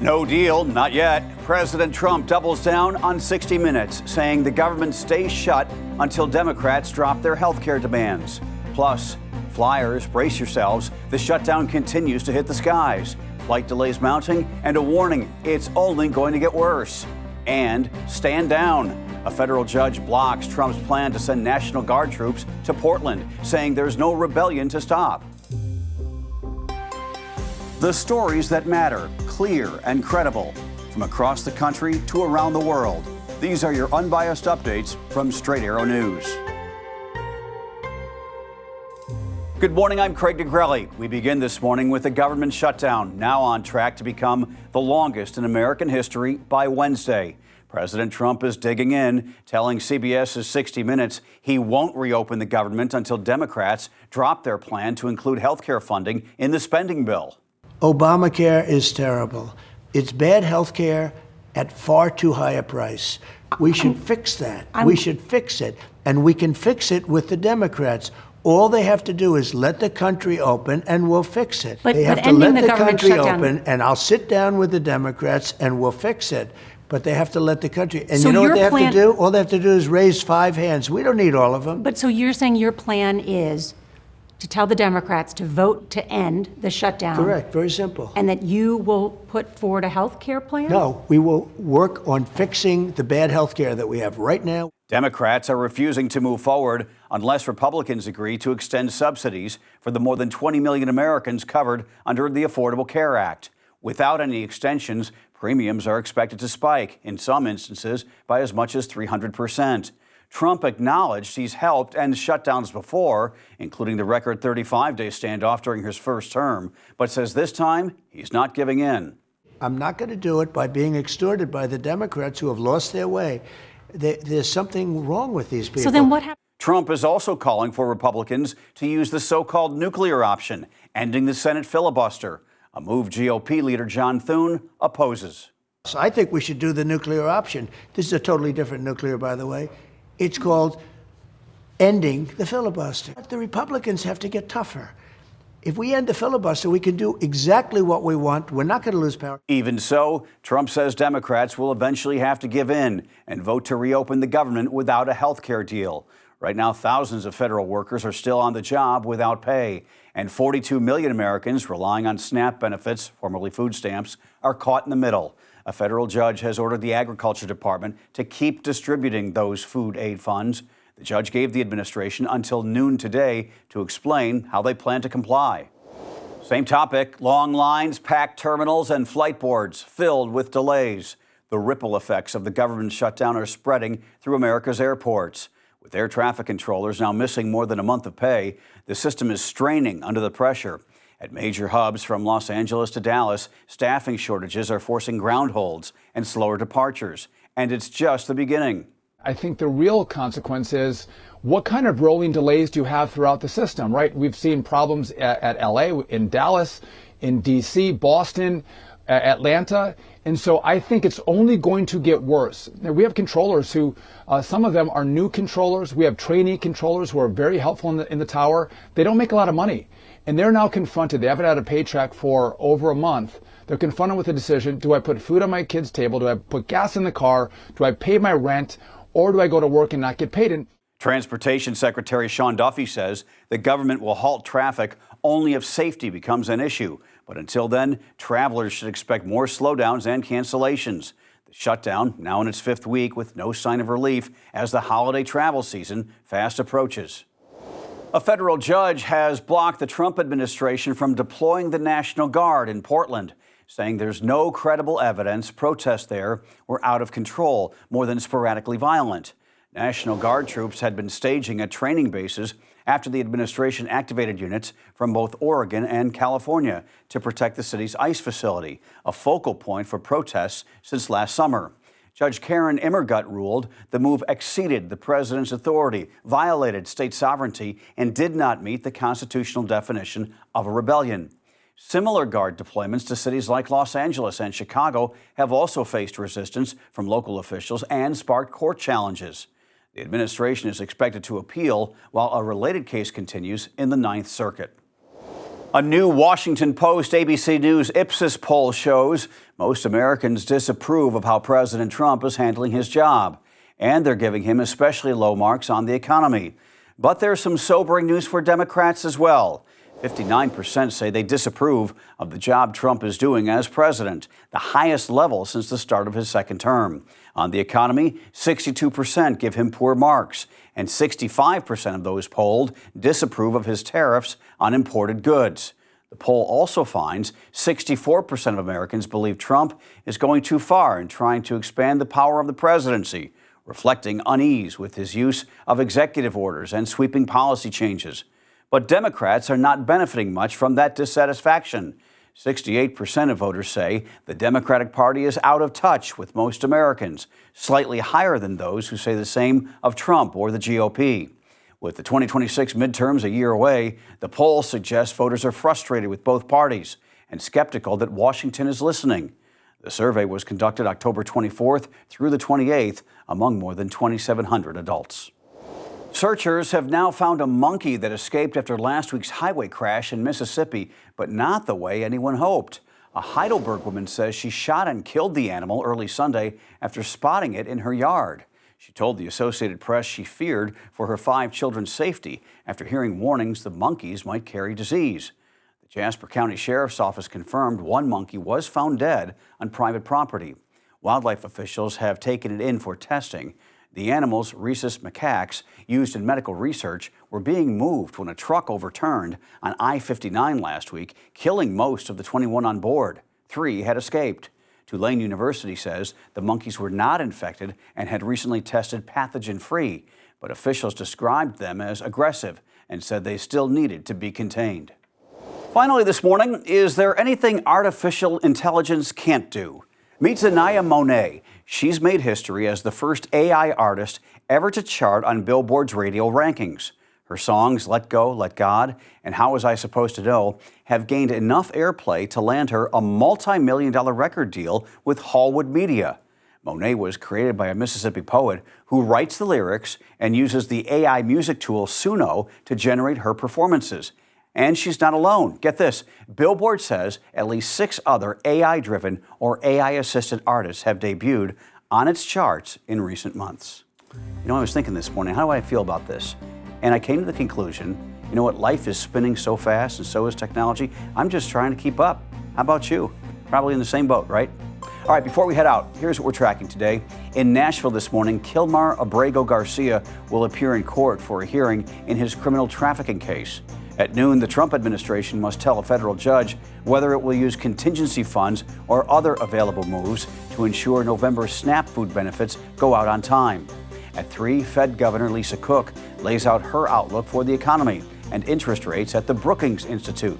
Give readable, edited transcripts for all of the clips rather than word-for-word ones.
No deal, not yet. President Trump doubles down on 60 Minutes, saying the government stays shut until Democrats drop their health care demands. Plus, flyers, brace yourselves. The shutdown continues to hit the skies. Flight delays mounting, and a warning, it's only going to get worse. And stand down. A federal judge blocks Trump's plan to send National Guard troops to Portland, saying there's no rebellion to stop. The stories that matter, clear and credible, from across the country to around the world. These are your unbiased updates from Straight Arrow News. Good morning, I'm Craig DeGrelli. We begin this morning with the government shutdown, now on track to become the longest in American history by Wednesday. President Trump is digging in, telling CBS's 60 Minutes he won't reopen the government until Democrats drop their plan to include health care funding in the spending bill. Obamacare is terrible. It's bad health care at far too high a price. We should fix that. We should fix it. And we can fix it with the Democrats. All they have to do is let the country open and we'll fix it. They have to let the country open and I'll sit down with the Democrats and we'll fix it. But they have to let the country. And you know what they have to do? All they have to do is raise 5 hands. We don't need all of them. But so you're saying your plan is to tell the Democrats to vote to end the shutdown. Correct, very simple. And that you will put forward a health care plan? No, we will work on fixing the bad health care that we have right now. Democrats are refusing to move forward unless Republicans agree to extend subsidies for the more than 20 million Americans covered under the Affordable Care Act. Without any extensions, premiums are expected to spike, in some instances by as much as 300%. Trump acknowledged he's helped end shutdowns before, including the record 35-day standoff during his first term, but says this time he's not giving in. I'm not going to do it by being extorted by the Democrats who have lost their way. There's something wrong with these people. So then what happened? Trump is also calling for Republicans to use the so-called nuclear option, ending the Senate filibuster, a move GOP leader John Thune opposes. So I think we should do the nuclear option. This is a totally different nuclear, by the way. It's called ending the filibuster. The Republicans have to get tougher. If we end the filibuster, we can do exactly what we want. We're not going to lose power. Even so, Trump says Democrats will eventually have to give in and vote to reopen the government without a health care deal. Right now, thousands of federal workers are still on the job without pay, and 42 million Americans relying on SNAP benefits, formerly food stamps, are caught in the middle. A federal judge has ordered the Agriculture Department to keep distributing those food aid funds. The judge gave the administration until noon today to explain how they plan to comply. Same topic, long lines, packed terminals, and flight boards filled with delays. The ripple effects of the government shutdown are spreading through America's airports. With air traffic controllers now missing more than a month of pay, the system is straining under the pressure. At major hubs from Los Angeles to Dallas, staffing shortages are forcing ground holds and slower departures. And it's just the beginning. I think the real consequence is what kind of rolling delays do you have throughout the system, right? We've seen problems at LA, in Dallas, in DC, Boston, Atlanta. And so I think it's only going to get worse. Now, we have controllers who, some of them are new controllers. We have trainee controllers who are very helpful in the tower. They don't make a lot of money. And they're now confronted. They haven't had a paycheck for over a month. They're confronted with a decision. Do I put food on my kid's table? Do I put gas in the car? Do I pay my rent? Or do I go to work and not get paid? And Transportation Secretary Sean Duffy says the government will halt traffic only if safety becomes an issue. But until then, travelers should expect more slowdowns and cancellations. The shutdown, now in its 5th week with no sign of relief as the holiday travel season fast approaches. A federal judge has blocked the Trump administration from deploying the National Guard in Portland, saying there's no credible evidence protests there were out of control, more than sporadically violent. National Guard troops had been staging at training bases after the administration activated units from both Oregon and California to protect the city's ice facility, a focal point for protests since last summer. Judge Karen Immergut ruled the move exceeded the president's authority, violated state sovereignty, and did not meet the constitutional definition of a rebellion. Similar Guard deployments to cities like Los Angeles and Chicago have also faced resistance from local officials and sparked court challenges. The administration is expected to appeal while a related case continues in the Ninth Circuit. A new Washington Post ABC News Ipsos poll shows most Americans disapprove of how President Trump is handling his job, and they're giving him especially low marks on the economy. But there's some sobering news for Democrats as well. 59% say they disapprove of the job Trump is doing as president, the highest level since the start of his second term. On the economy, 62% give him poor marks, and 65% of those polled disapprove of his tariffs on imported goods. The poll also finds 64% of Americans believe Trump is going too far in trying to expand the power of the presidency, reflecting unease with his use of executive orders and sweeping policy changes. But Democrats are not benefiting much from that dissatisfaction. 68% of voters say the Democratic Party is out of touch with most Americans, slightly higher than those who say the same of Trump or the GOP. With the 2026 midterms a year away, the poll suggests voters are frustrated with both parties and skeptical that Washington is listening. The survey was conducted October 24th through the 28th among more than 2,700 adults. Searchers have now found a monkey that escaped after last week's highway crash in Mississippi, but not the way anyone hoped. A Heidelberg woman says she shot and killed the animal early Sunday after spotting it in her yard. She told the Associated Press she feared for her 5 children's safety after hearing warnings the monkeys might carry disease. The Jasper County Sheriff's Office confirmed one monkey was found dead on private property. Wildlife officials have taken it in for testing. The animal's rhesus macaques, used in medical research, were being moved when a truck overturned on I-59 last week, killing most of the 21 on board. 3 had escaped. Tulane University says the monkeys were not infected and had recently tested pathogen-free, but officials described them as aggressive and said they still needed to be contained. Finally this morning, is there anything artificial intelligence can't do? Meet Zanaya Monet. She's made history as the first AI artist ever to chart on Billboard's radio rankings. Her songs, Let Go, Let God, and How Was I Supposed to Know, have gained enough airplay to land her a multi-million-dollar record deal with Hallwood Media. Monet was created by a Mississippi poet who writes the lyrics and uses the AI music tool Suno to generate her performances. And she's not alone. Get this, Billboard says at least 6 other AI-driven or AI-assisted artists have debuted on its charts in recent months. You know, I was thinking this morning, how do I feel about this? And I came to the conclusion, you know what, life is spinning so fast and so is technology. I'm just trying to keep up. How about you? Probably in the same boat, right? All right, before we head out, here's what we're tracking today. In Nashville this morning, Kilmar Abrego Garcia will appear in court for a hearing in his criminal trafficking case. At noon, the Trump administration must tell a federal judge whether it will use contingency funds or other available moves to ensure November's SNAP food benefits go out on time. At 3, Fed Governor Lisa Cook lays out her outlook for the economy and interest rates at the Brookings Institute.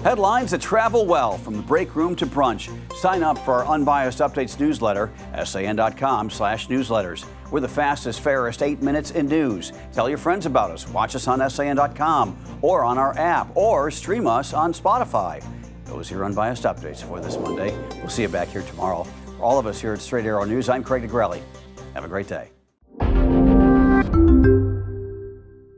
Headlines that travel well from the break room to brunch. Sign up for our Unbiased Updates newsletter, san.com/newsletters. We're the fastest, fairest 8 minutes in news. Tell your friends about us. Watch us on san.com or on our app or stream us on Spotify. Those are your Unbiased Updates for this Monday. We'll see you back here tomorrow. For all of us here at Straight Arrow News, I'm Craig DeGrelli. Have a great day.